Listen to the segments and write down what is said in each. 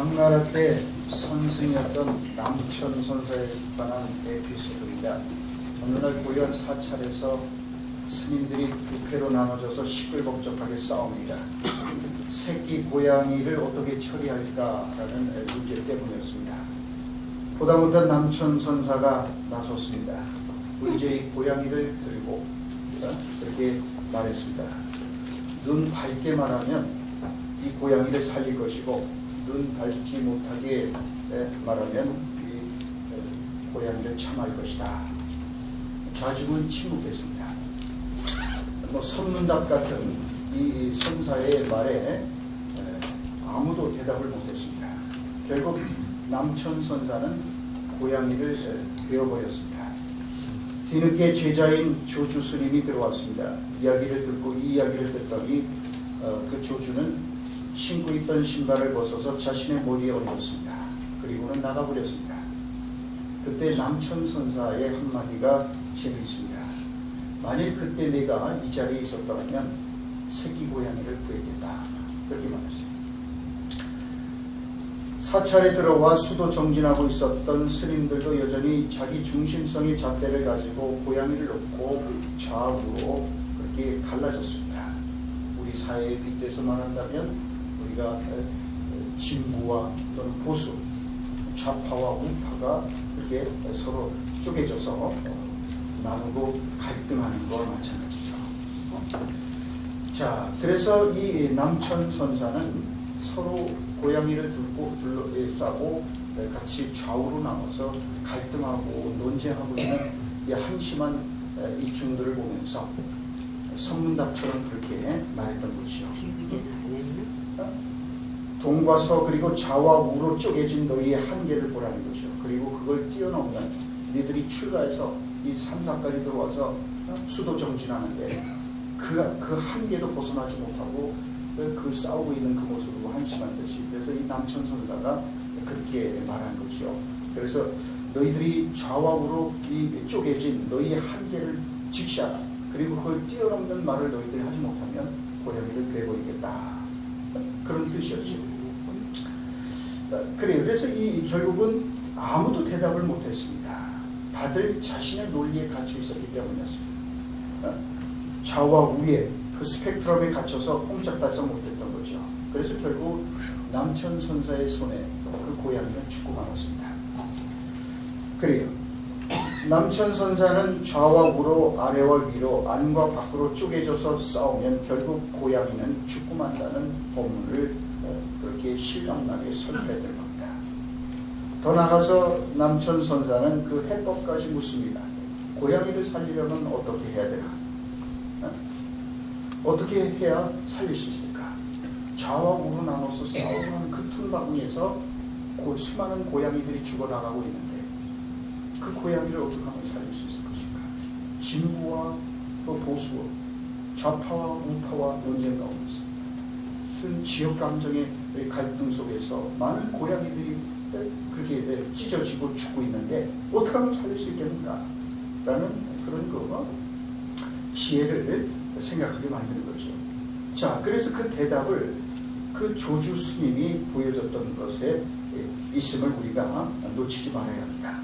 당나라 때 선승이었던 남천 선사에 관한 에피소드입니다. 어느 날 고요한 사찰에서 스님들이 두 패로 나눠져서 시끌벅적하게 싸웁니다. 새끼 고양이를 어떻게 처리할까라는 문제 때문이었습니다. 보다 못한 남천 선사가 나섰습니다. 문제의 고양이를 들고 그렇게 말했습니다. 눈 밝게 말하면 이 고양이를 살릴 것이고, 눈 밝지 못하게 말하면 이 고양이를 참할 것이다. 좌중은 침묵했습니다. 선문답 같은 이 선사의 말에 아무도 대답을 못했습니다. 결국 남천 선사는 고양이를 베어버렸습니다. 뒤늦게 제자인 조주 스님이 들어왔습니다. 이야기를 듣고 이 이야기를 듣더니 그 조주는 신고 있던 신발을 벗어서 자신의 머리에 얹었습니다. 그리고는 나가버렸습니다. 그때 남천 선사의 한마디가 재미있습니다. 만일 그때 내가 이 자리에 있었더라면 새끼 고양이를 구했겠다. 그렇게 말했습니다. 사찰에 들어와 수도 정진하고 있었던 스님들도 여전히 자기 중심성의 잣대를 가지고 고양이를 놓고 좌우로 그렇게 갈라졌습니다. 우리 사회에 빗대서 말한다면 우리가 진보와 또는 보수, 좌파와 우파가 그렇게 서로 쪼개져서 나누고 갈등하는 것과 마찬가지죠. 자, 그래서 이 남천 선사는 서로 고양이를 둘러싸고 같이 좌우로 나눠서 갈등하고 논쟁하고 있는 이 한심한 이중들을 보면서 선문답처럼 그렇게 말했던 것이요. 동과 서 그리고 좌와 우로 쪼개진 너희의 한계를 보라는 것이요. 그리고 그걸 뛰어넘는 너희들이 출가해서 이 산사까지 들어와서 수도 정진하는데 그 한계도 벗어나지 못하고 그 싸우고 있는 그 모습으로 한심한 것이. 그래서 이 남천 선사가 그렇게 말한 것이요. 그래서 너희들이 좌와 우로 이 쪼개진 너희의 한계를 직시하라. 그리고 그걸 뛰어넘는 말을 너희들이 하지 못하면 고양이를 베어버리겠다. 그런 뜻이었죠. 그래요. 그래서 결국은 아무도 대답을 못했습니다. 다들 자신의 논리에 갇혀 있었기 때문이었습니다. 좌와 우에 그 스펙트럼에 갇혀서 꼼짝달싹 못했던 거죠. 그래서 결국 남천 선사의 손에 그 고양이는 죽고 말았습니다. 그래요. 남천 선사는 좌와 우로 아래와 위로 안과 밖으로 쪼개져서 싸우면 결국 고양이는 죽고 만다는 법문을 그렇게 신랑나게 설명했던 겁니다. 더 나아가서 남천 선사는 그 해법까지 묻습니다. 고양이를 살리려면 어떻게 해야 되나? 어떻게 해야 살릴 수 있을까? 좌와 우로 나눠서 싸우는 그 틈바구니에서 수많은 고양이들이 죽어나가고 있는데 그 고양이를 어떻게 하면 살릴 수 있을 것인가? 진보와 또 보수와 좌파와 우파와 논쟁 가운데서 무슨 지역 감정의 갈등 속에서 많은 고양이들이 그렇게 찢어지고 죽고 있는데 어떻게 하면 살릴 수 있겠는가? 라는 그런 지혜를 생각하게 만드는 거죠. 자, 그래서 그 대답을 그 조주 스님이 보여줬던 것에 있음을 우리가 놓치지 말아야 합니다.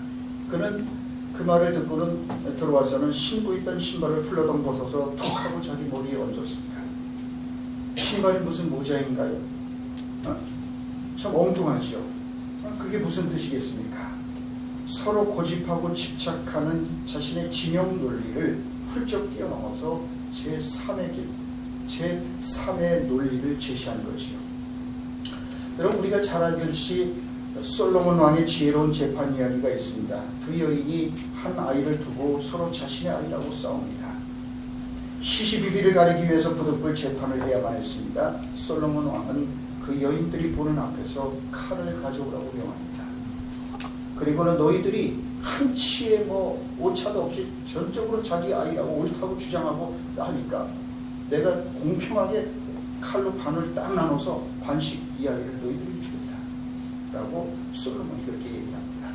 그는 그 말을 듣고는 들어와서는 신고 있던 신발을 훌러덩 벗어서 툭 하고 자기 머리에 얹었습니다. 신발이 무슨 모자인가요? 참 엉뚱하죠. 그게 무슨 뜻이겠습니까? 서로 고집하고 집착하는 자신의 진영 논리를 훌쩍 뛰어넘어서 제3의 길, 제3의 논리를 제시한 것이요. 여러분, 우리가 잘 알듯이 솔로몬 왕의 지혜로운 재판 이야기가 있습니다. 두 여인이 한 아이를 두고 서로 자신의 아이라고 싸웁니다. 시시비비를 가리기 위해서 부득불 재판을 해야만 했습니다. 솔로몬 왕은 그 여인들이 보는 앞에서 칼을 가져오라고 명합니다. 그리고는 너희들이 한치의 오차도 없이 전적으로 자기 아이라고 옳다고 주장하고 하니까 내가 공평하게 칼로 반을 딱 나눠서 반씩 이 아이를 너희들이 주겠다 라고 솔로몬이 그렇게 얘기합니다.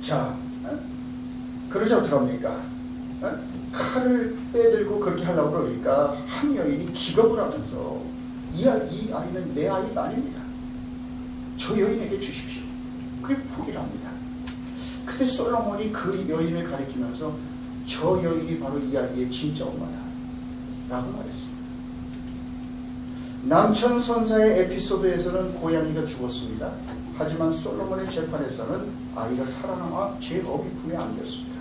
자, 그러지 어떡합니까? 칼을 빼들고 그렇게 하려고 그러니까 한 여인이 기겁을 하면서 이 아이는 내 아이가 아닙니다. 저 여인에게 주십시오. 그리고 포기를 합니다. 그때 솔로몬이 그 여인을 가리키면서 저 여인이 바로 이 아이의 진짜 엄마다 라고 말했습니다. 남천 선사의 에피소드에서는 고양이가 죽었습니다. 하지만 솔로몬의 재판에서는 아이가 살아남아 제 어미 품에 안겼습니다.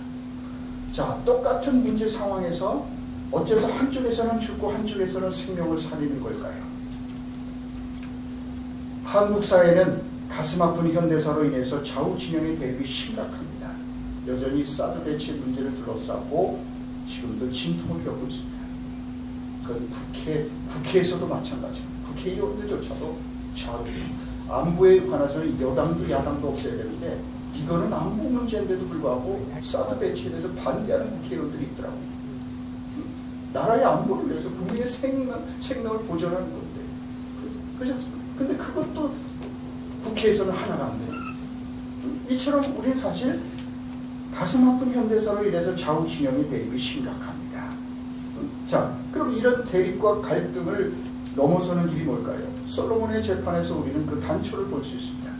자, 똑같은 문제 상황에서 어째서 한쪽에서는 죽고 한쪽에서는 생명을 살리는 걸까요? 한국 사회는 가슴 아픈 현대사로 인해서 좌우 진영의 대립이 심각합니다. 여전히 사드 배치 문제를 둘러싸고 지금도 진통을 겪고 있습니다. 그건 국회에서도 마찬가지입니다. 국회의원들조차도 좌우 안보에 관해서는 여당도 야당도 없어야 되는데 이거는 안보 문제인데도 불구하고 사드 배치에 대해서 반대하는 국회의원들이 있더라고요. 나라의 안보를 위해서 국민의 생명을 보존하는 건데 그렇지 않습니까? 근데 그것도 국회에서는 하나가 안 돼요. 이처럼 우리는 사실 가슴 아픈 현대사로 인해서 좌우 진영의 대립이 심각합니다. 자, 그럼 이런 대립과 갈등을 넘어서는 길이 뭘까요? 솔로몬의 재판에서 우리는 그 단초를 볼 수 있습니다.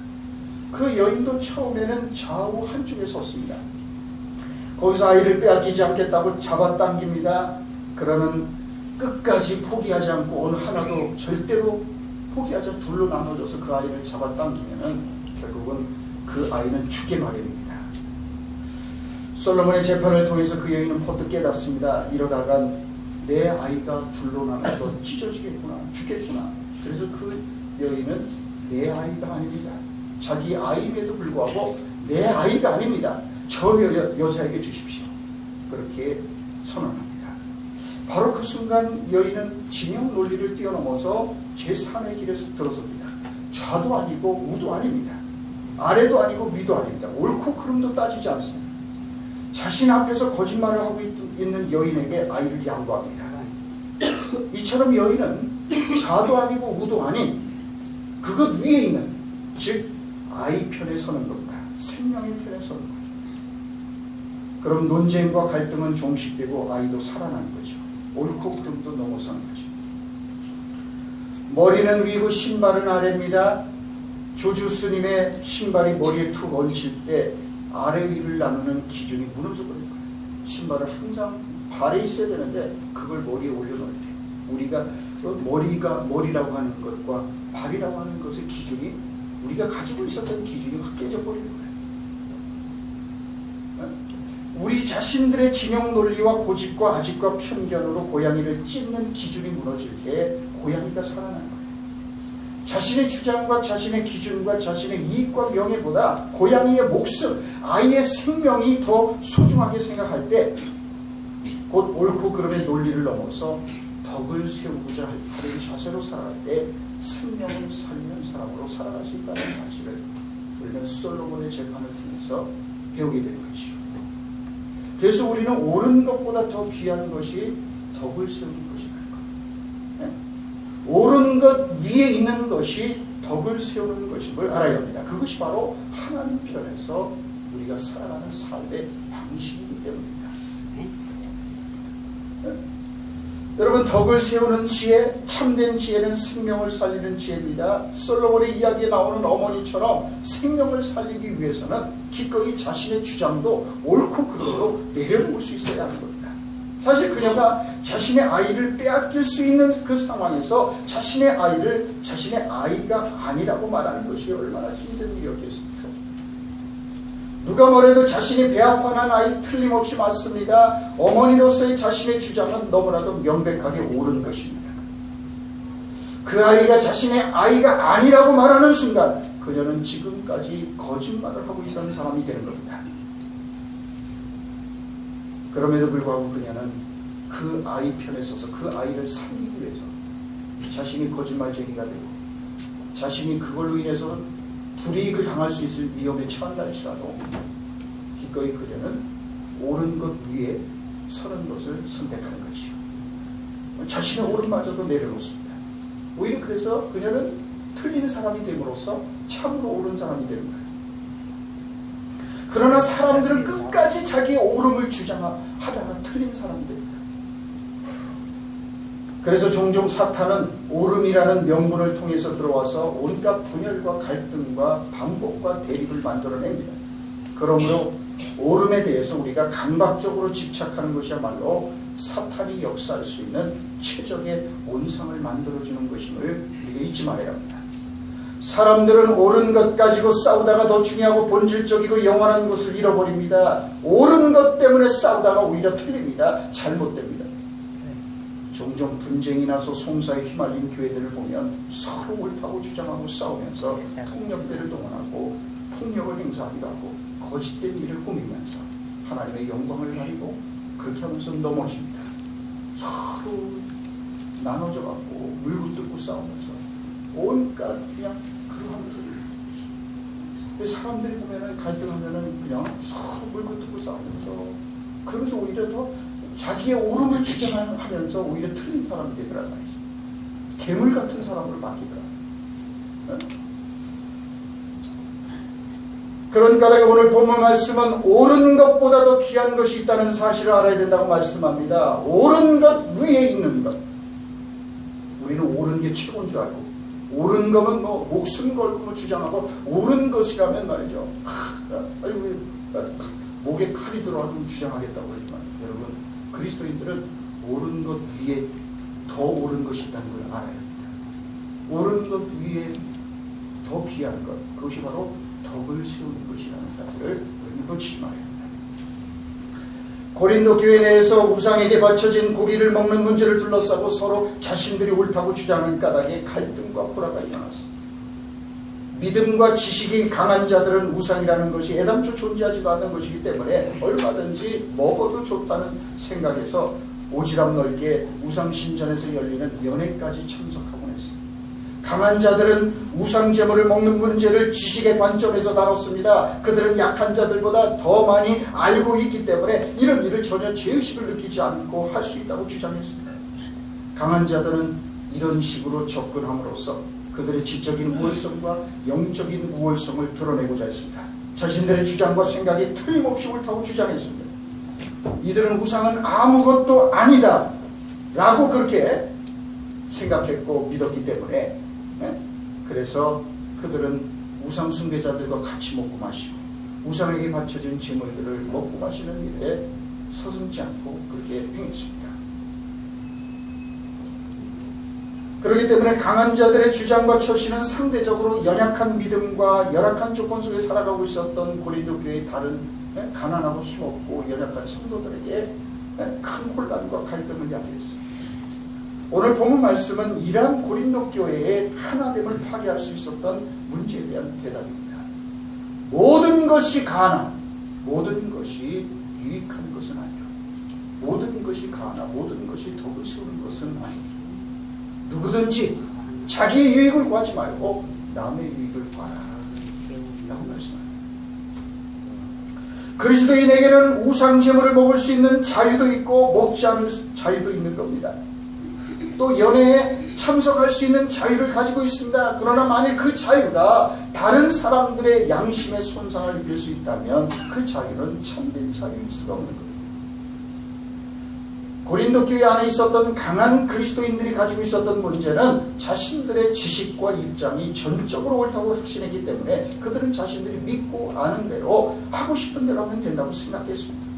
그 여인도 처음에는 좌우 한쪽에 섰습니다. 거기서 아이를 빼앗기지 않겠다고 잡아당깁니다. 그러면 끝까지 포기하지 않고 어느 하나도 절대로 포기하지 않고 둘로 나눠져서 그 아이를 잡아당기면은 결국은 그 아이는 죽게 마련입니다. 솔로몬의 재판을 통해서 그 여인은 퍼뜩 깨닫습니다. 이러다간 내 아이가 둘로 나눠서 찢어지겠구나, 죽겠구나. 그래서 그 여인은 내 아이가 아닙니다. 자기 아이임에도 불구하고 내 아이가 아닙니다. 저 여자에게 주십시오. 그렇게 선언합니다. 바로 그 순간 여인은 진영 논리를 뛰어넘어서 제3의 길에 들어섭니다. 좌도 아니고 우도 아닙니다. 아래도 아니고 위도 아닙니다. 옳고 그름도 따지지 않습니다. 자신 앞에서 거짓말을 하고 있는 여인에게 아이를 양보합니다. 이처럼 여인은 좌도 아니고 우도 아닌 그것 위에 있는 즉 아이 편에 서는 겁니다. 생명의 편에 서는 겁니다. 그럼 논쟁과 갈등은 종식되고 아이도 살아나는 거죠. 옳고 그름도 넘어서는 거죠. 머리는 위고 신발은 아래입니다. 조주 스님의 신발이 머리에 툭 얹힐 때 아래 위를 나누는 기준이 무너져 버린 거예요. 신발은 항상 발에 있어야 되는데 그걸 머리에 올려놓을 때 우리가 머리라고 하는 것과 발이라고 하는 것의 기준이 우리가 가지고 있었던 기준이 확 깨져버리는 거예요. 우리 자신들의 진영 논리와 고집과 아집과 편견으로 고양이를 찢는 기준이 무너질 때 고양이가 살아나는 거예요. 자신의 주장과 자신의 기준과 자신의 이익과 명예보다 고양이의 목숨, 아이의 생명이 더 소중하게 생각할 때 곧 옳고 그름의 논리를 넘어서 덕을 세우고자 하는 자세로 살아갈 때 생명을 살리는 사람으로 살아갈 수 있다는 사실을 우리는 솔로몬의 재판을 통해서 배우게 되는 거죠. 그래서 우리는 옳은 것보다 더 귀한 것이 덕을 세우는 것이랄까. 네? 옳은 것 위에 있는 것이 덕을 세우는 것임을 알아야 합니다. 그것이 바로 하나님 편에서 우리가 살아가는 삶의 방식이기 때문입니다. 네? 여러분, 덕을 세우는 지혜, 참된 지혜는 생명을 살리는 지혜입니다. 솔로몬의 이야기에 나오는 어머니처럼 생명을 살리기 위해서는 기꺼이 자신의 주장도 옳고 그름도 내려놓을 수 있어야 하는 겁니다. 사실 그녀가 자신의 아이를 빼앗길 수 있는 그 상황에서 자신의 아이를 자신의 아이가 아니라고 말하는 것이 얼마나 힘든 일이었겠습니까? 누가 뭐래도 자신이 배아파난 아이 틀림없이 맞습니다. 어머니로서의 자신의 주장은 너무나도 명백하게 옳은 것입니다. 그 아이가 자신의 아이가 아니라고 말하는 순간 그녀는 지금까지 거짓말을 하고 있던 사람이 되는 겁니다. 그럼에도 불구하고 그녀는 그 아이 편에 서서 그 아이를 살리기 위해서 자신이 거짓말쟁이가 되고 자신이 그걸로 인해서 불이익을 당할 수 있을 위험에 처한다 할지라도 기꺼이 그녀는 옳은 것 위에 서는 것을 선택하는 것이요. 자신의 옳은마저도 내려놓습니다. 오히려 그래서 그녀는 틀린 사람이 됨으로써 참으로 옳은 사람이 되는 거예요. 그러나 사람들은 끝까지 자기의 옳음을 주장하다가 틀린 사람이 됩니다. 그래서 종종 사탄은 오름이라는 명분을 통해서 들어와서 온갖 분열과 갈등과 반복과 대립을 만들어냅니다. 그러므로 오름에 대해서 우리가 강박적으로 집착하는 것이야말로 사탄이 역사할 수 있는 최적의 온상을 만들어주는 것임을 우리가 잊지 말아야 합니다. 사람들은 옳은 것 가지고 싸우다가 더 중요하고 본질적이고 영원한 것을 잃어버립니다. 옳은 것 때문에 싸우다가 오히려 틀립니다. 잘못됩니다. 종종 분쟁이 나서 송사에 휘말린 교회들을 보면 서로 옳다고 주장하고 싸우면서 폭력배를 동원하고 폭력을 행사하기도 하고 거짓된 일을 꾸미면서 하나님의 영광을 가리고 그렇게 하면서 넘어집니다. 서로 나눠져 갖고 물고 뜯고 싸우면서 온갖 그냥 그러면서 사람들이 보면은 갈등하면은 그냥 서로 물고 뜯고 싸우면서 그러면서 오히려 더 자기의 옳음을 주장하면서 오히려 틀린 사람이 되더란 말이죠. 괴물 같은 사람으로 바뀌더라. 그런 까닭에 오늘 본문 말씀은 옳은 것보다 더 귀한 것이 있다는 사실을 알아야 된다고 말씀합니다. 옳은 것 위에 있는 것. 우리는 옳은 게 최고인 줄 알고 옳은 거면 뭐 목숨 걸고 뭐 주장하고 옳은 것이라면 말이죠. 목에 칼이 들어와도 주장하겠다고 그러지만 여러분 그리스도인들은 옳은 것 위에 더 옳은 것이 있다는 걸 알아야 합니다. 옳은 것 위에 더 귀한 것, 그것이 바로 덕을 세우는 것이라는 사실을 우리는 놓치지 말아야 합니다. 고린도 교회 내에서 우상에게 바쳐진 고기를 먹는 문제를 둘러싸고 서로 자신들이 옳다고 주장하는 까닭에 갈등과 불화가 일어났습니다. 믿음과 지식이 강한 자들은 우상이라는 것이 애당초 존재하지도 않는 것이기 때문에 얼마든지 먹어도 좋다는 생각에서 오지랖 넓게 우상신전에서 열리는 연회까지 참석하곤 했습니다. 강한 자들은 우상제물을 먹는 문제를 지식의 관점에서 다뤘습니다. 그들은 약한 자들보다 더 많이 알고 있기 때문에 이런 일을 전혀 죄의식을 느끼지 않고 할 수 있다고 주장했습니다. 강한 자들은 이런 식으로 접근함으로써 그들의 지적인 우월성과 영적인 우월성을 드러내고자 했습니다. 자신들의 주장과 생각이 틀림없이 옳다고 주장했습니다. 이들은 우상은 아무것도 아니다 라고 그렇게 생각했고 믿었기 때문에 그래서 그들은 우상 숭배자들과 같이 먹고 마시고 우상에게 바쳐진 제물들을 먹고 마시는 일에 서슴지 않고 그렇게 행했습니다. 그렇기 때문에 강한 자들의 주장과 처신은 상대적으로 연약한 믿음과 열악한 조건 속에 살아가고 있었던 고린도 교회의 다른 가난하고 힘없고 연약한 성도들에게 큰 혼란과 갈등을 야기했습니다. 오늘 본문 말씀은 이러한 고린도 교회의 하나됨을 파괴할 수 있었던 문제에 대한 대답입니다. 모든 것이 가나 모든 것이 유익한 것은 아니라 모든 것이 가나 모든 것이 덕을 세우는 것은 아니라 누구든지 자기의 유익을 구하지 말고 남의 유익을 구하라 라고 말씀합니다. 그리스도인에게는 우상제물을 먹을 수 있는 자유도 있고 먹지 않을 자유도 있는 겁니다. 또 연회에 참석할 수 있는 자유를 가지고 있습니다. 그러나 만일 그 자유가 다른 사람들의 양심에 손상을 입힐 수 있다면 그 자유는 참된 자유일 수가 없는 겁니다. 고린도 교회 안에 있었던 강한 그리스도인들이 가지고 있었던 문제는 자신들의 지식과 입장이 전적으로 옳다고 확신했기 때문에 그들은 자신들이 믿고 아는 대로 하고 싶은 대로 하면 된다고 생각했습니다.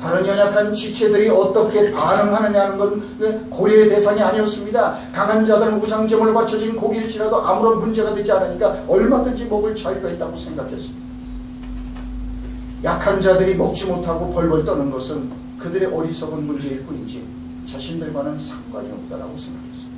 다른 연약한 지체들이 어떻게 반응하느냐는 건 고려의 대상이 아니었습니다. 강한 자들은 우상제물을 바쳐진 고기일지라도 아무런 문제가 되지 않으니까 얼마든지 먹을 자유가 있다고 생각했습니다. 약한 자들이 먹지 못하고 벌벌 떠는 것은 그들의 어리석은 문제일 뿐이지 자신들과는 상관이 없다라고 생각했습니다.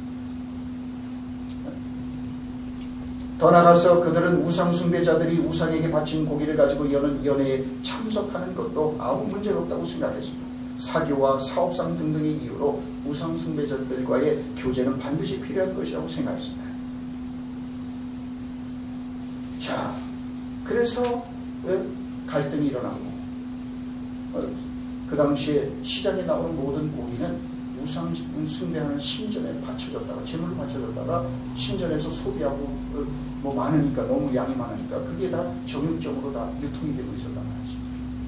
더 나아가서 그들은 우상 숭배자들이 우상에게 바친 고기를 가지고 여는 연회에 참석하는 것도 아무 문제가 없다고 생각했습니다. 사교와 사업상 등등의 이유로 우상 숭배자들과의 교제는 반드시 필요한 것이라고 생각했습니다. 자, 그래서 왜 갈등이 일어나고 그 당시에 시장에 나오는 모든 고기는 우상 숭배하는 신전에 바쳐졌다가 제물을 바쳐졌다가 신전에서 소비하고 뭐 많으니까 너무 양이 많으니까 그게 다 정육점으로 다 유통이 되고 있었단 말이죠.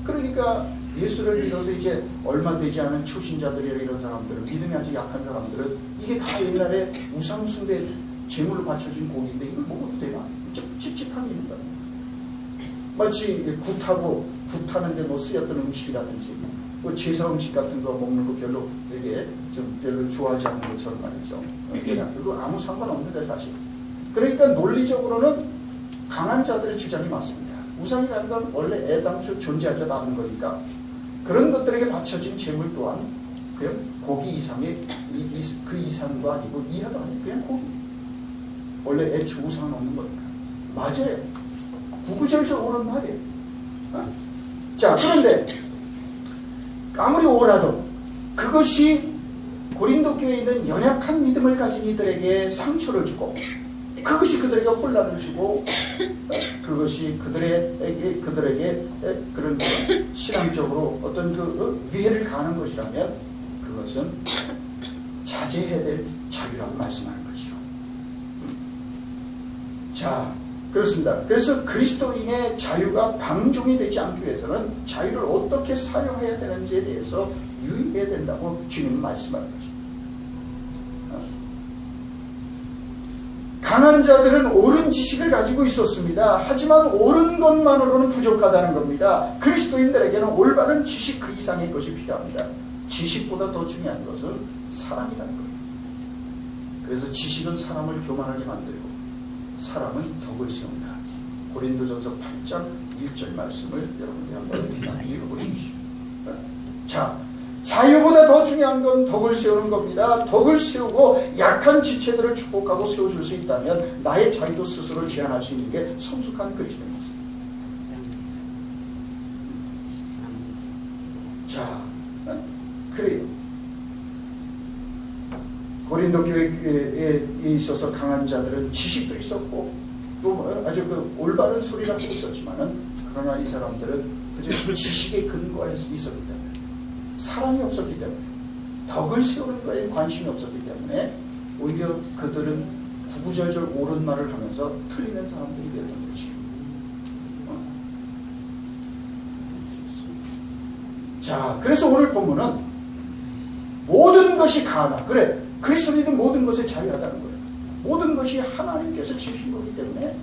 그러니까 예수를 믿어서 이제 얼마 되지 않은 초신자들이나 이런 사람들은, 믿음이 아주 약한 사람들은 이게 다 옛날에 우상숭배 제물로 바쳐진 고기인데 이걸 먹어도 되나? 좀 찝찝함이 있는 거예요. 마치 굿하는데 뭐 쓰였던 음식이라든지 뭐 제사 음식 같은 거 먹는 거 별로 되게 좀 별로 좋아하지 않는 것처럼 말이죠. 그거 아무 상관없는데 사실. 그러니까 논리적으로는 강한 자들의 주장이 맞습니다. 우상이라는 건 원래 애당초 존재하지 않은 거니까 그런 것들에게 바쳐진 제물 또한 그냥 고기 이상의 그 이상도 아니고 이하도 아니고 그냥 고기. 원래 애초 우상은 없는 거니까. 맞아요. 구구절절 옳은 말이에요. 자, 그런데 아무리 옳아도 그것이 고린도 교회에 있는 연약한 믿음을 가진 이들에게 상처를 주고 그것이 그들에게 혼란을 주고 그것이 그들에게 그런 신앙적으로 어떤 그 위해를 가하는 것이라면 그것은 자제해야 될 자유라고 말씀하는 것이죠. 자, 그렇습니다. 그래서 그리스도인의 자유가 방종이 되지 않기 위해서는 자유를 어떻게 사용해야 되는지에 대해서 유의해야 된다고 주님은 말씀하는 거죠. 강한 자들은 옳은 지식을 가지고 있었습니다. 하지만 옳은 것만으로는 부족하다는 겁니다. 그리스도인들에게는 올바른 지식 그 이상의 것이 필요합니다. 지식보다 더 중요한 것은 사랑이라는 거예요. 그래서 지식은 사람을 교만하게 만들고 사람은 덕을 세운다. 고린도전서 8장 1절 말씀을 여러분이 한번 읽어보십시오. 자, 자유보다 더 중요한 건 덕을 세우는 겁니다. 덕을 세우고 약한 지체들을 축복하고 세워줄 수 있다면 나의 자유도 스스로 제한할 수 있는 게 성숙한 그리스도입니다. 자, 그래요. 고린도 교회에 있어서 강한 자들은 지식도 있었고 또 아주 그 올바른 소리를 하고 있었지만은 그러나 이 사람들은 그저 지식에 근거해 있었기 때문에 사랑이 없었기 때문에 덕을 세우는 거에 관심이 없었기 때문에 오히려 그들은 구구절절 옳은 말을 하면서 틀리는 사람들이 되었던 거지. 자, 그래서 오늘 본문은 모든 것이 가나, 그래, 그리스도인은 모든 것에 자유하다는 거예요. 모든 것이 하나님께서 주신 거기 때문에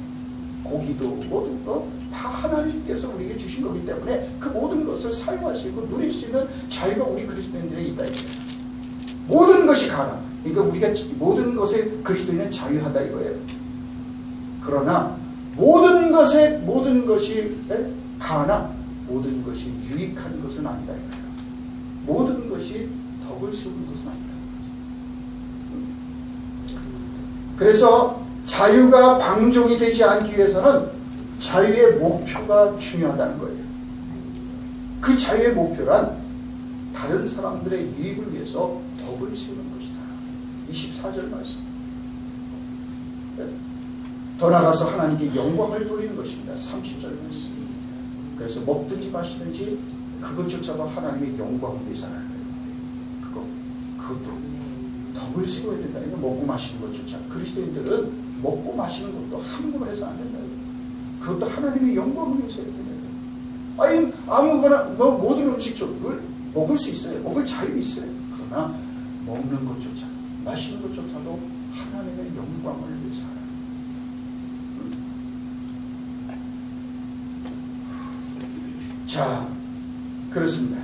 고기도 모든 거 다 하나님께서 우리에게 주신 거기 때문에 그 모든 것을 사용할 수 있고 누릴 수 있는 자유가 우리 그리스도인들에 있다. 모든 것이 가나, 그러니까 우리가 모든 것에 그리스도인은 자유하다 이거예요. 그러나 모든 것이 가나 모든 것이 유익한 것은 아니다 이거예요. 모든 것이 덕을 세우는 것은 아니다. 그래서 자유가 방종이 되지 않기 위해서는 자유의 목표가 중요하다는 거예요. 그 자유의 목표란 다른 사람들의 유익을 위해서 덕을 세우는 것이다. 24절 말씀. 더 나아가서 하나님께 영광을 돌리는 것입니다. 30절 말씀. 그래서 먹든지 마시든지 그것조차도 하나님의 영광을 위해서라는 거예요. 그것도 덕을 세워야 된다. 이거 먹고 마시는 것조차. 그리스도인들은 먹고 마시는 것도 함부로 해서 안 된다. 그것도 하나님의 영광을 위해서 해야 된다. 아니 아무거나 모든 음식을 먹을 수 있어요. 먹을 자유 있어요. 그러나 먹는 것조차 마시는 것조차도 하나님의 영광을 위해서 하라. 자, 그렇습니다.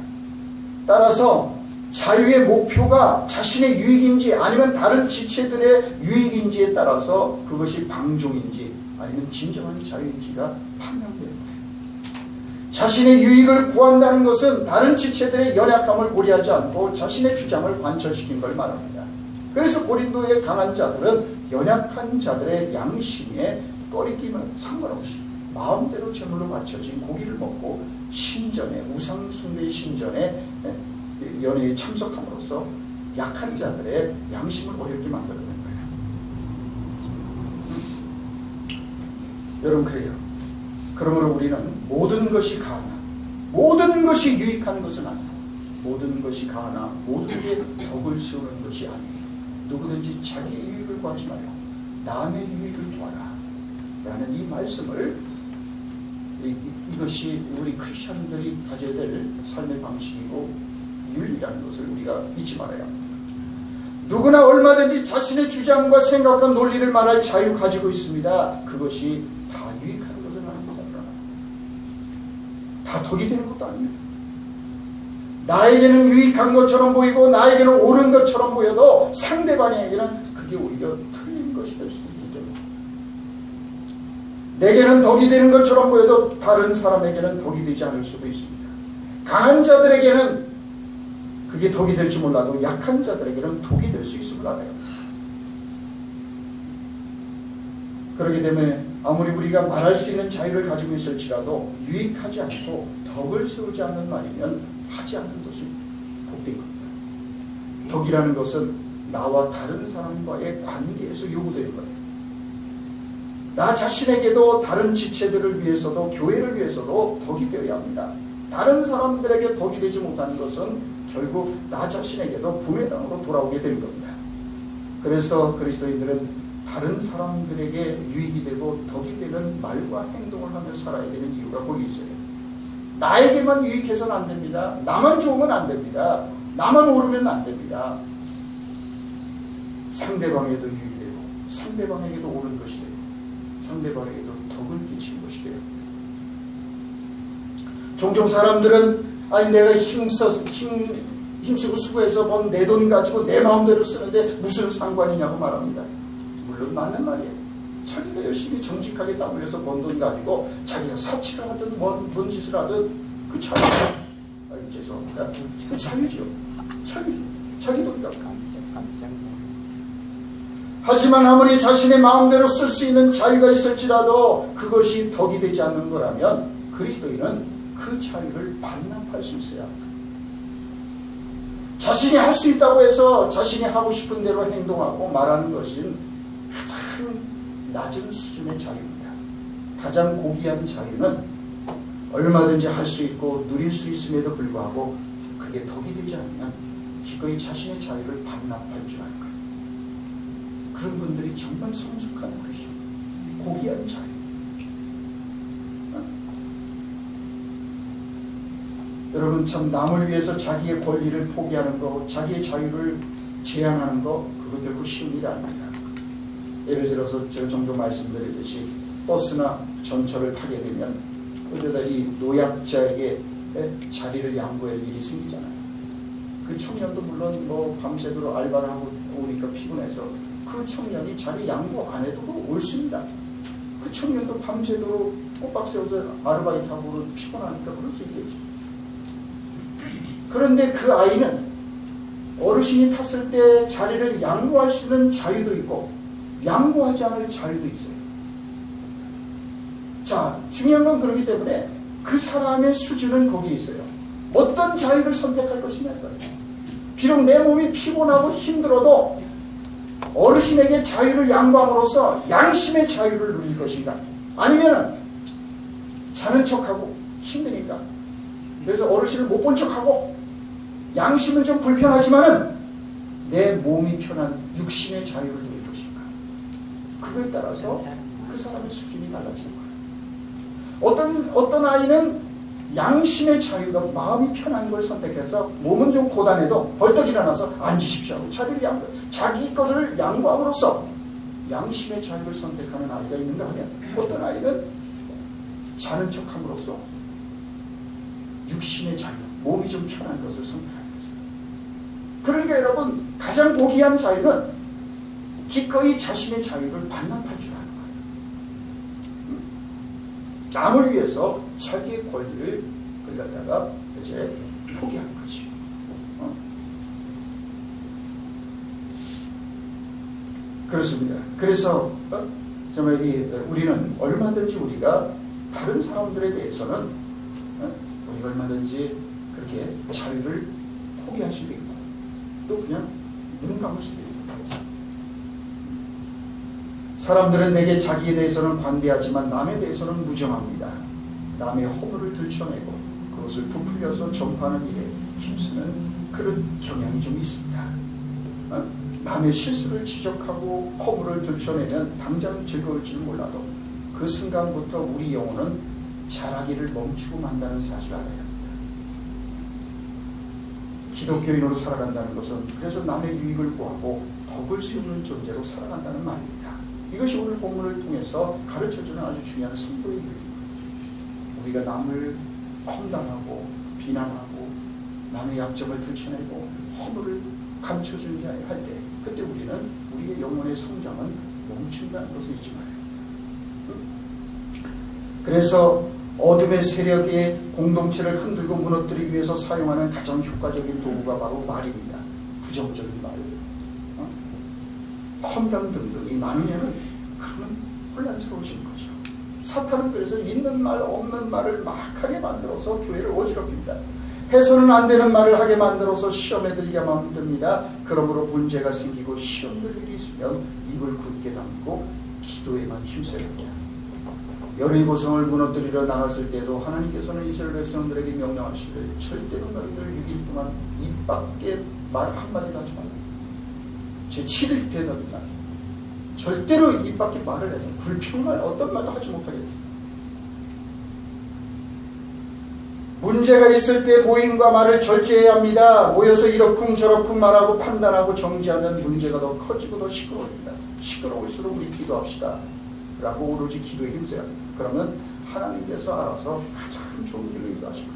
따라서 자유의 목표가 자신의 유익인지 아니면 다른 지체들의 유익인지에 따라서 그것이 방종인지 아니면 진정한 자유인지가 판명되는 거예요. 자신의 유익을 구한다는 것은 다른 지체들의 연약함을 고려하지 않고 자신의 주장을 관철시킨 걸 말합니다. 그래서 고린도의 강한 자들은 연약한 자들의 양심에 꺼리낌을 상관없이 마음대로 제물로 바쳐진 고기를 먹고 신전에 우상숭배 신전에 연회에 참석함으로써 약한 자들의 양심을 어렵게 만들어낸 거예요. 여러분 그래요. 그러므로 우리는 모든 것이 가하나 모든 것이 유익한 것은 아니고 모든 것이 가하나 모든 게 덕을 세우는 것이 아니에요. 누구든지 자기의 유익을 구하지 말고 남의 유익을 구하라 라는 이 말씀을 이것이 우리 크리스천들이 가져야 될 삶의 방식이고 윤리라는 것을 우리가 잊지 말아야 합니다. 누구나 얼마든지 자신의 주장과 생각과 논리를 말할 자유 가지고 있습니다. 그것이 다 유익한 것은 아닙니다. 다 덕이 되는 것도 아닙니다. 나에게는 유익한 것처럼 보이고 나에게는 옳은 것처럼 보여도 상대방에게는 그게 오히려 틀린 것이 될 수도 있기 때문에, 내게는 덕이 되는 것처럼 보여도 다른 사람에게는 덕이 되지 않을 수도 있습니다. 강한 자들에게는 그게 덕이 될지 몰라도 약한 자들에게는 독이 될 수 있음을 알아요. 그렇기 때문에 아무리 우리가 말할 수 있는 자유를 가지고 있을지라도 유익하지 않고 덕을 세우지 않는 말이면 하지 않는 것이 복된 겁니다. 덕이라는 것은 나와 다른 사람과의 관계에서 요구되는 거예요. 나 자신에게도 다른 지체들을 위해서도 교회를 위해서도 덕이 되어야 합니다. 다른 사람들에게 덕이 되지 못하는 것은 결국 나 자신에게도 부메랑으로 돌아오게 되는 겁니다. 그래서 그리스도인들은 다른 사람들에게 유익이 되고 덕이 되는 말과 행동을 하며 살아야 되는 이유가 거기 있어요. 나에게만 유익해서는 안 됩니다. 나만 좋으면 안 됩니다. 나만 오르면 안 됩니다. 상대방에도 유익이 되고 상대방에게도 옳은 것이 되고 상대방에게도 덕을 끼치는 것이 돼요. 종종 사람들은 아니 내가 힘쓰고 수고해서 번 내 돈 가지고 내 마음대로 쓰는데 무슨 상관이냐고 말합니다. 물론 맞는 말이에요. 자기가 열심히 정직하게 땀 흘려서 번 돈 가지고 자기가 사치를 하든 뭔 짓을 하든 그 자유죠. 죄송합니다. 그 자유죠. 자기 돈 가지고. 하지만 아무리 자신의 마음대로 쓸 수 있는 자유가 있을지라도 그것이 덕이 되지 않는 거라면 그리스도인은 그 자유를 반납할 수 있어야 합니다. 자신이 할 수 있다고 해서 자신이 하고 싶은 대로 행동하고 말하는 것은 가장 낮은 수준의 자유입니다. 가장 고귀한 자유는 얼마든지 할 수 있고 누릴 수 있음에도 불구하고 그게 덕이 되지 않으면 기꺼이 자신의 자유를 반납할 줄 아는 거예요. 그런 분들이 정말 성숙한 것이 고귀한 자유. 여러분 참 남을 위해서 자기의 권리를 포기하는 거, 자기의 자유를 제한하는 거 그거 결코 쉬운 일이 아닙니다. 예를 들어서 제가 종종 말씀드리듯이 버스나 전철을 타게 되면 어쩌다 이 노약자에게 자리를 양보할 일이 생기잖아요. 그 청년도 물론 뭐 밤새도록 알바를 하고 오니까 피곤해서 그 청년이 자리 양보 안 해도 옳습니다. 그 청년도 밤새도록 꼬박 세워서 아르바이트하고 피곤하니까 그럴 수 있겠지. 그런데 그 아이는 어르신이 탔을 때 자리를 양보할 수 있는 자유도 있고 양보하지 않을 자유도 있어요. 자, 중요한 건 그렇기 때문에 그 사람의 수준은 거기에 있어요. 어떤 자유를 선택할 것이냐는 거예요. 비록 내 몸이 피곤하고 힘들어도 어르신에게 자유를 양보함으로써 양심의 자유를 누릴 것인가, 아니면 자는 척하고 힘드니까 그래서 어르신을 못 본 척하고 양심은 좀 불편하지만은 내 몸이 편한 육신의 자유를 누릴 것인가, 그거에 따라서 그 사람의 수준이 달라지는 거예요. 어떤 아이는 양심의 자유가 마음이 편한 걸 선택해서 몸은 좀 고단해도 벌떡 일어나서 앉으십시오 하고 자리를 양보, 자기 것을 양보함으로써 양심의 자유를 선택하는 아이가 있는가 하면 어떤 아이는 자는 척함으로써 육신의 자유, 몸이 좀 편한 것을 선택하는 거죠. 그러니까 여러분 가장 고귀한 자유는 기꺼이 자신의 자유를 반납할 줄 아는 거예요. 남을 위해서 자기의 권리를 갖다가 이제 포기하는 거지. 그렇습니다. 그래서 정말 우리는 얼마든지 우리가 다른 사람들에 대해서는 우리가 얼마든지 그렇게 자유를 포기할 수도 있고 또 그냥 눈 감을 수도 있고. 사람들은 내게 자기에 대해서는 관대하지만 남에 대해서는 무정합니다. 남의 허물을 들춰내고 그것을 부풀려서 전파하는 일에 힘쓰는 그런 경향이 좀 있습니다. 남의 실수를 지적하고 허물을 들춰내면 당장 즐거울지는 몰라도 그 순간부터 우리 영혼은 자라기를 멈추고 만다는 사실을 알아야 합니다. 기독교인으로 살아간다는 것은 그래서 남의 유익을 구하고 덕을 세우는 존재로 살아간다는 말입니다. 이것이 오늘 본문을 통해서 가르쳐주는 아주 중요한 선도의 일입니다. 우리가 남을 험담하고 비난하고 남의 약점을 들춰내고 허물을 감춰주는 게 할 때 그때 우리는 우리의 영혼의 성장은 멈춘다는 것을 잊지 말아요. 그래서 어둠의 세력의 공동체를 흔들고 무너뜨리기 위해서 사용하는 가장 효과적인 도구가 바로 말입니다. 부정적인 말, 험담 등등이 많으면 그러면 혼란스러워지는 거죠. 사탄은 그래서 있는 말 없는 말을 막하게 만들어서 교회를 어지럽힙니다. 해서는 안 되는 말을 하게 만들어서 시험에 들게 만듭니다. 그러므로 문제가 생기고 시험 들 일이 있으면 입을 굳게 다물고 기도에만 힘써야 합니다. 여리고 보성을 무너뜨리러 나갔을 때도 하나님께서는 이스라엘 백성들에게 명령하시길 절대로 너희들 6일 동안 입 밖에 말 한마디도 하지 말라. 제7일 때 너희들 절대로 입 밖에 말을 하지 말라. 불평말 어떤 말도 하지 못하게 했어요. 문제가 있을 때 모임과 말을 절제해야 합니다. 모여서 이러쿵 저러쿵 말하고 판단하고 정지하면 문제가 더 커지고 더 시끄러워집니다. 시끄러울수록 우리 기도합시다 라고 오로지 기도에 힘써야 합니다. 그러면 하나님께서 알아서 가장 좋은 길로 인도하십니다.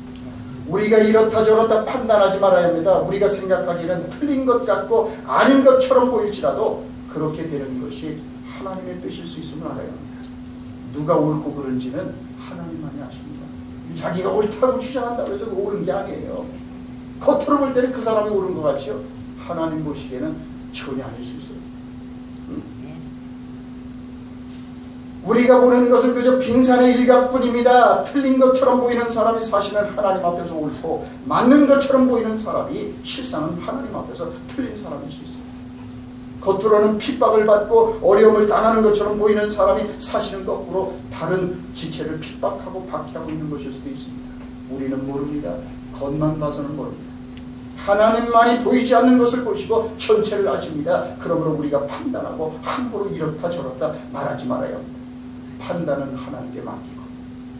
우리가 이렇다 저렇다 판단하지 말아야 합니다. 우리가 생각하기에는 틀린 것 같고 아닌 것처럼 보일지라도 그렇게 되는 것이 하나님의 뜻일 수 있음을 알아야 합니다. 누가 옳고 그른지는 하나님만이 아십니다. 자기가 옳다고 주장한다고 해서 옳은 게 아니에요. 겉으로 볼 때는 그 사람이 옳은 것 같죠. 하나님 보시기에는 전혀 아닐 수 있어요. 우리가 보는 것은 그저 빙산의 일각뿐입니다. 틀린 것처럼 보이는 사람이 사실은 하나님 앞에서 옳고 맞는 것처럼 보이는 사람이 실상은 하나님 앞에서 틀린 사람일 수 있어요. 겉으로는 핍박을 받고 어려움을 당하는 것처럼 보이는 사람이 사실은 거꾸로 다른 지체를 핍박하고 박해하고 있는 것일 수도 있습니다. 우리는 모릅니다. 겉만 봐서는 모릅니다. 하나님만이 보이지 않는 것을 보시고 전체를 아십니다. 그러므로 우리가 판단하고 함부로 이렇다 저렇다 말하지 말아야 합니다. 판단은 하나님께 맡기고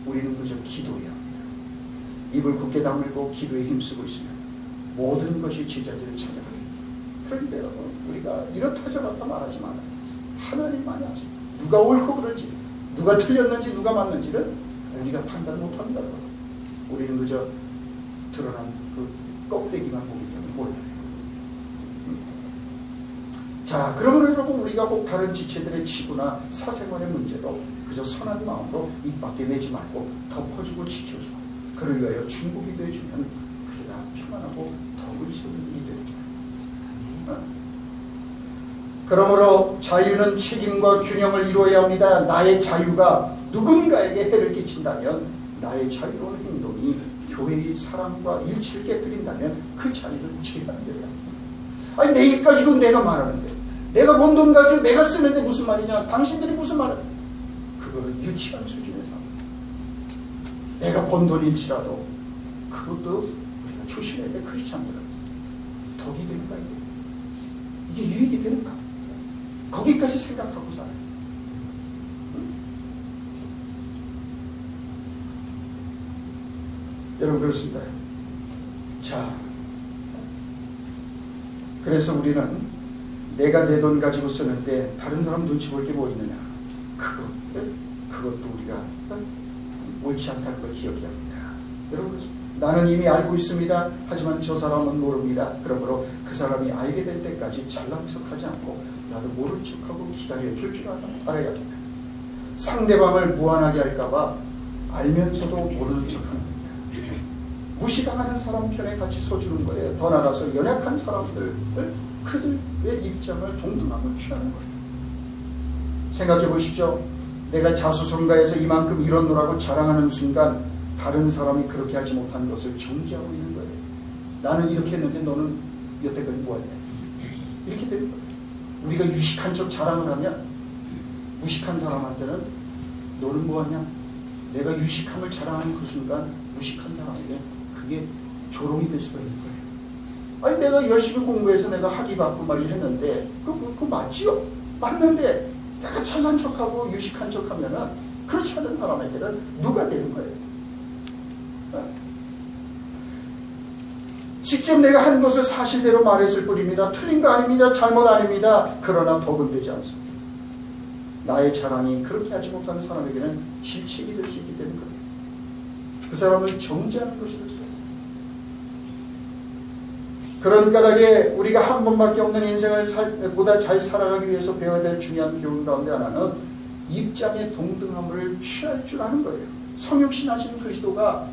우리는 그저 기도해야 합니다. 입을 굳게 다물고 기도에 힘쓰고 있으면 모든 것이 제자리를 찾아갑니다. 그런데 여러분 우리가 이렇다 저렇다 말하지 말아요. 하나님만이 아십니다. 누가 옳고 그런지 누가 틀렸는지 누가 맞는지는 우리가 판단 못합니다. 우리는 그저 드러난 그 껍데기만 보기 때문에 몰라요. 자, 그러면 여러분 우리가 꼭 다른 지체들의 치부나 사생활의 문제도 그저 선한 마음으로 입 밖에 내지 말고 덮어주고 지켜주고 그를 위하여 중보기도 해주면 그게 다 평안하고 덕을 세우는 일이 됩니다. 그러므로 자유는 책임과 균형을 이루어야 합니다. 나의 자유가 누군가에게 해를 끼친다면 나의 자유로운 행동이 교회의 사랑과 일치를 깨뜨린다면 그 자유는 제한되어야 합니다. 아니 내 일 가지고 내가 말하는데 내가 번 돈 가지고 내가 쓰는데 무슨 말이냐 당신들이 무슨 말을 그거는 유치한 수준에서 내가 번 돈일지라도 그것도 우리가 조심해야 돼. 크리스찬들은 덕이 되는가 이게 유익이 되는가 거기까지 생각하고 살아요. 여러분 그렇습니다. 자, 그래서 우리는 내가 내 돈 가지고 쓰는데 다른 사람 눈치 볼 게 뭐 있느냐 그것도 우리가 옳지 않다는 걸 기억해야 합니다. 여러분 나는 이미 알고 있습니다. 하지만 저 사람은 모릅니다. 그러므로 그 사람이 알게 될 때까지 잘난 척하지 않고 나도 모른 척하고 기다려줄 줄 알아야 합니다. 상대방을 무안하게 할까봐 알면서도 모르는 척하는 겁니다. 무시당하는 사람 편에 같이 서주는 거예요. 더 나아가서 연약한 사람들을 그들의 입장을 동등함을 취하는 거예요. 생각해 보십시오. 내가 자수성가해서 이만큼 이뤘노라고 자랑하는 순간 다른 사람이 그렇게 하지 못한 것을 정지하고 있는 거예요. 나는 이렇게 했는데 너는 여태까지 뭐 했냐 이렇게 되는 거예요. 우리가 유식한 척 자랑을 하면 무식한 사람한테는 너는 뭐하냐 내가 유식함을 자랑하는 그 순간 무식한 사람에게 그게 조롱이 될 수가 있는 거예요. 아니 내가 열심히 공부해서 내가 학위 받고 말을 했는데 그거 맞지요? 맞는데 내가 잘난 척하고 유식한 척하면은 그렇지 않은 사람에게는 누가 되는 거예요? 직접 내가 한 것을 사실대로 말했을 뿐입니다. 틀린 거 아닙니다. 잘못 아닙니다. 그러나 덕은 되지 않습니다. 나의 자랑이 그렇게 하지 못하는 사람에게는 질책이 될 수 있기 때문에 그 사람을 정죄하는 것이 됐어요. 그런 까닭에 우리가 한 번밖에 없는 인생을 보다 잘 살아가기 위해서 배워야 될 중요한 교훈 가운데 하나는 입장의 동등함을 취할 줄 아는 거예요. 성육신하신 그리스도가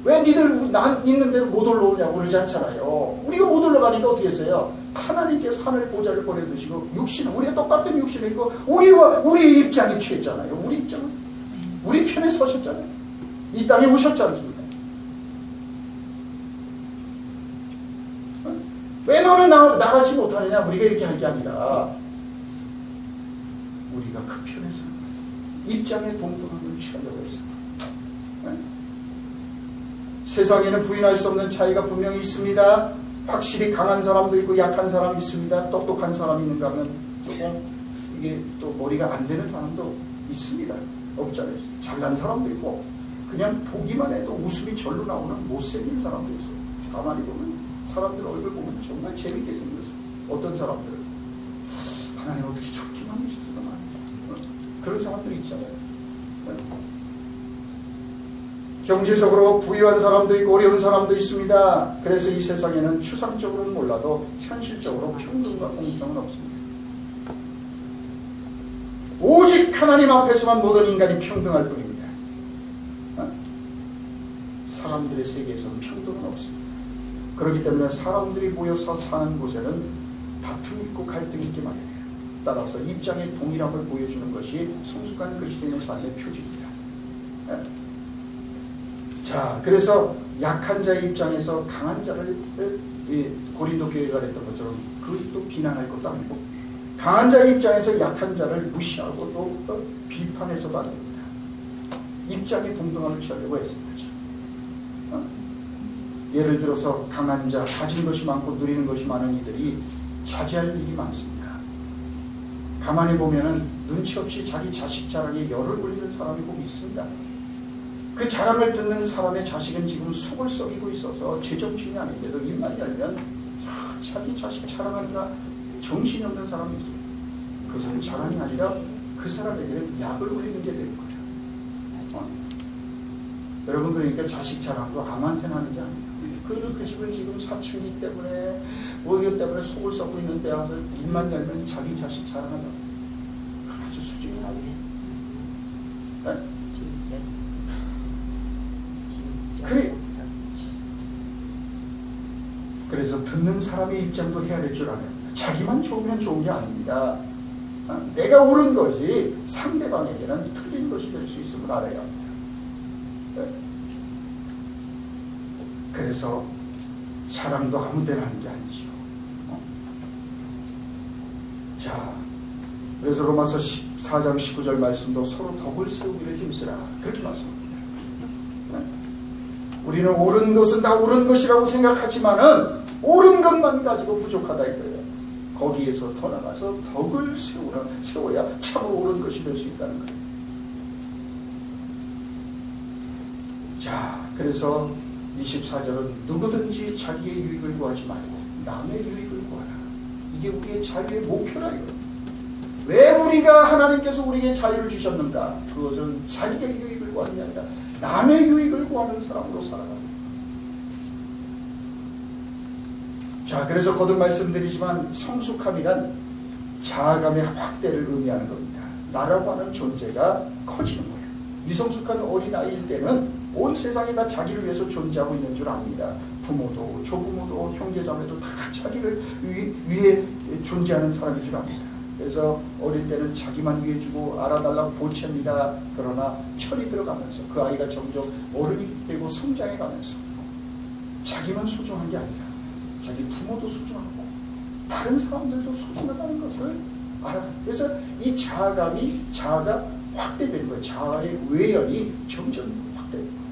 왜 니들 난 있는 대로 못 올라오냐고 그러지 않잖아요. 우리가 못 올라가니까 어떻게 했어요? 하나님께서 하늘 보좌를 보내주시고 육신은 우리가 똑같은 육신을 입고 우리 입장이 취했잖아요. 우리 입장은 우리 편에 서셨잖아요. 이 땅에 오셨지 않습니까? 왜 너는 나가지 못하느냐? 우리가 이렇게 할 게 아니라 우리가 그 편에서 입장의 동등함을 취하려고 했습니다. 세상에는 부인할 수 없는 차이가 분명히 있습니다. 확실히 강한 사람도 있고 약한 사람이 있습니다. 똑똑한 사람이 있는가 하면 조금 이게 또 머리가 안 되는 사람도 있습니다. 없잖아요. 잘난 사람도 있고 그냥 보기만 해도 웃음이 절로 나오는 못생긴 사람도 있어요. 가만히 보면 사람들 얼굴 보면 정말 재밌게 생겼어요. 어떤 사람들은 하나님 어떻게 저렇게 만드셨을까 말이죠. 그런 사람들이 있잖아요. 경제적으로 부유한 사람도 있고 어려운 사람도 있습니다. 그래서 이 세상에는 추상적으로는 몰라도 현실적으로 평등과 공평은 없습니다. 오직 하나님 앞에서만 모든 인간이 평등할 뿐입니다. 사람들의 세계에서는 평등은 없습니다. 그렇기 때문에 사람들이 모여서 사는 곳에는 다툼이 있고 갈등이 있기 마련이에요. 따라서 입장의 동일함을 보여주는 것이 성숙한 그리스도인의 삶의 표지입니다. 자, 그래서 약한 자의 입장에서 강한 자를 고린도 교회가 그랬던 것처럼 그것도 비난할 것도 아니고 강한 자의 입장에서 약한 자를 무시하고 또 비판해서도 안 됩니다. 입장의 동등함을 취하려고 했습니다. 예를 들어서 강한 자, 가진 것이 많고 누리는 것이 많은 이들이 자제할 일이 많습니다. 가만히 보면은 눈치 없이 자기 자식 자랑에 열을 올리는 사람이 꼭 있습니다. 그 자랑을 듣는 사람의 자식은 지금 속을 썩이고 있어서 제정신이 아닌데도 입만 열면 자기 자식 자랑하느라 정신이 없는 사람이 있어요. 그것은 자랑이 아니라 그 사람에게는 약을 올리는 게 되는 거예요. 여러분, 그러니까 자식 자랑도 아무한테나 하는 게 아니에요. 그 집은 지금 사춘기 때문에 뭐 이것 때문에 속을 썩고 있는데 와서 입만 열면 자기 자식 자랑하려고. 아주 수준이 아니에요. 그래. 그래서 듣는 사람의 입장도 해야 될 줄 알아요. 자기만 좋으면 좋은 게 아닙니다. 내가 옳은 것이 상대방에게는 틀린 것이 될 수 있음을 알아야 합니다. 그래서 사랑도 아무 데나 하는 게 아니죠. 자, 그래서 로마서 14장 19절 말씀도 서로 덕을 세우기를 힘쓰라, 그렇게 말씀합니다. 우리는 옳은 것은 다 옳은 것이라고 생각하지만은 옳은 것만 가지고 부족하다 이거예요. 거기에서 더 나가서 덕을 세워야 참으로 옳은 것이 될 수 있다는 거예요. 자, 그래서 24절은 누구든지 자기의 유익을 구하지 말고 남의 유익을 구하라. 이게 우리의 자유의 목표라 이거예요. 왜 우리가 하나님께서 우리에게 자유를 주셨는가? 그것은 자기의 유익을 구하는 게 아니라 남의 유익을 구하는 사람으로 살아갑니다. 자, 그래서 거듭 말씀드리지만 성숙함이란 자아감의 확대를 의미하는 겁니다. 나라고 하는 존재가 커지는 거예요. 미성숙한 어린아이일 때는 온 세상이 다 자기를 위해서 존재하고 있는 줄 압니다. 부모도 조부모도 형제자매도 다 자기를 위해 존재하는 사람인 줄 압니다. 그래서 어릴 때는 자기만 위해주고 알아달라고 보챕니다. 그러나 철이 들어가면서 그 아이가 점점 어른이 되고 성장해가면서 자기만 소중한 게 아니라 자기 부모도 소중하고 다른 사람들도 소중하다는 것을 알아요. 그래서 이 자아가 확대되는 거예요. 자아의 외연이 점점 확대되는 거예요.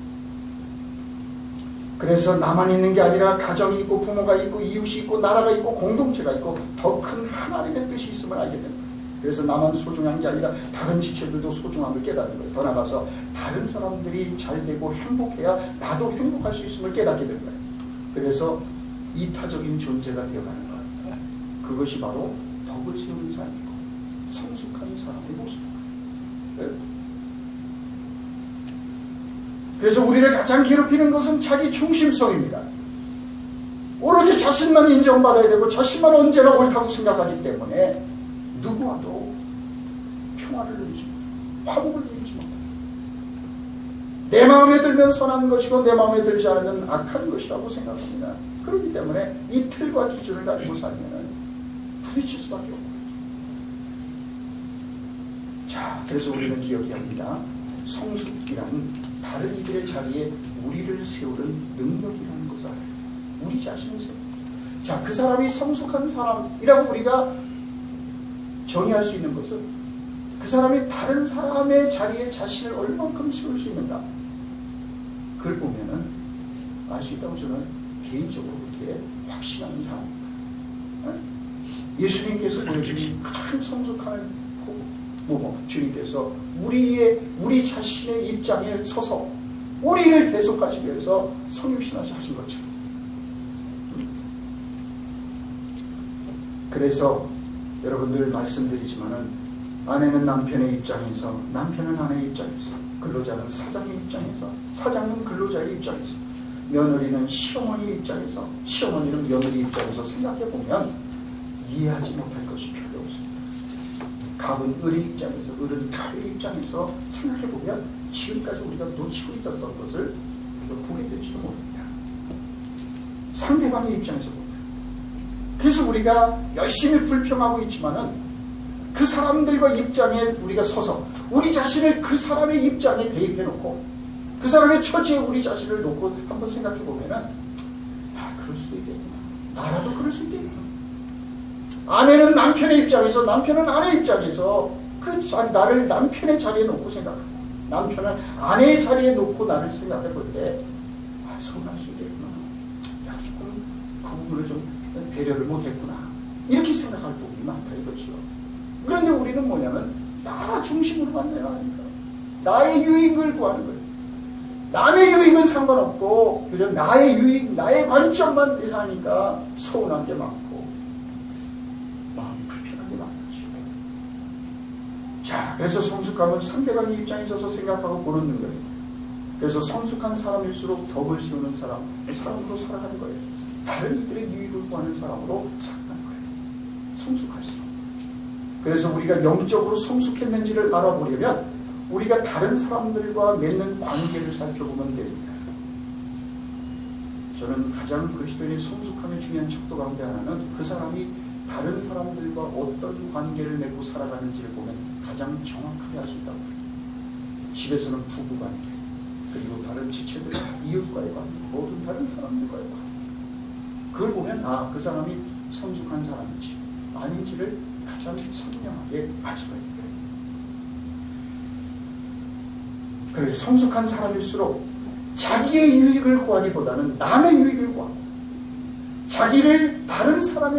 그래서 나만 있는 게 아니라 가정이 있고 부모가 있고 이웃이 있고 나라가 있고 공동체가 있고 더 큰 하나님의 뜻이 있음을 알게 됩니다. 그래서 나만 소중한 게 아니라 다른 지체들도 소중함을 깨닫는 거예요. 더 나아가서 다른 사람들이 잘 되고 행복해야 나도 행복할 수 있음을 깨닫게 된 거예요. 그래서 이타적인 존재가 되어가는 거예요. 그것이 바로 덕을 세우는 삶이고 성숙한 사람의 모습입니다. 그래서 우리를 가장 괴롭히는 것은 자기 중심성입니다. 오로지 자신만 인정받아야 되고 자신만 언제나 옳다고 생각하기 때문에 누구와도 평화를 누리지 못합니다. 화목을 누리지 못합니다. 내 마음에 들면 선한 것이고 내 마음에 들지 않으면 악한 것이라고 생각합니다. 그렇기 때문에 이 틀과 기준을 가지고 살면 부딪힐 수밖에 없는 거죠. 자, 그래서 우리는 기억해야 합니다. 성숙이란 다른 이들의 자리에 우리를 세우는 능력이라는 것을 알아요. 우리 자신을 세우는. 자, 그 사람이 성숙한 사람이라고 우리가 정의할 수 있는 것은 그 사람이 다른 사람의 자리에 자신을 얼만큼 세울 수 있는가, 그걸 보면은 알 수 있다고 저는 개인적으로 그렇게 확신하는 사람입니다. 예수님께서 보여주신 가장 성숙한 모범, 주님께서 우리 자신의 입장에 서서 우리를 대속하시기 위해서 성육신하신 것처럼. 그래서 여러분들 말씀드리지만은 아내는 남편의 입장에서, 남편은 아내의 입장에서, 근로자는 사장의 입장에서, 사장은 근로자의 입장에서, 며느리는 시어머니의 입장에서, 시어머니는 며느리 입장에서 생각해보면 이해하지 못할 것이 별로 없습니다. 갑은 을의 입장에서, 을은 갑의 입장에서 생각해보면 지금까지 우리가 놓치고 있었던 것을 우리가 보게 될지도 모릅니다. 상대방의 입장에서 보면. 그래서 우리가 열심히 불평하고 있지만은 그 사람들과 입장에 우리가 서서 우리 자신을 그 사람의 입장에 대입해 놓고 그 사람의 처지에 우리 자신을 놓고 한번 생각해 보면은, 아, 그럴 수도 있겠구나. 나라도 그럴 수 있겠구나. 아내는 남편의 입장에서, 남편은 아내의 입장에서 나를 남편의 자리에 놓고 생각하고, 남편은 아내의 자리에 놓고 나를 생각해 볼 때, 아, 서운할 수 있겠구나. 내가 조금 그 부분을 좀 배려를 못했구나. 이렇게 생각할 부분이 많다 이거죠. 그런데 우리는 뭐냐면 나 중심으로만 내려가니까 나의 유익을 구하는 거예요. 남의 유익은 상관없고 그저 나의 유익, 나의 관점만 대하니까 서운한 게 많고 마음이 불편한 게 많죠. 자, 그래서 성숙함은 상대방의 입장에 서서 생각하고 보는 능력이에요. 그래서 성숙한 사람일수록 덕을 세우는 사람으로 살아가는 거예요. 다른 이들의 유익을 구하는 사람으로 살아가는 거예요. 성숙할수록. 그래서 우리가 영적으로 성숙했는지를 알아보려면 우리가 다른 사람들과 맺는 관계를 살펴보면 됩니다. 저는 가장 그리스도인의 성숙함의 중요한 척도 가운데 하나는 그 사람이 다른 사람들과 어떤 관계를 맺고 살아가는지를 보면 가장 정확하게 알 수 있다고 해요. 집에서는 부부관계, 그리고 다른 지체들, 이웃과의 관계, 모든 다른 사람들과의 관계. 그걸 보면 아, 그 사람이 성숙한 사람인지 아닌지를 가장 선명하게 알 수가 있는 거예요. 그래서 성숙한 사람일수록 자기의 유익을 구하기보다는 남의 유익을 구하고 자기를 다른 사람의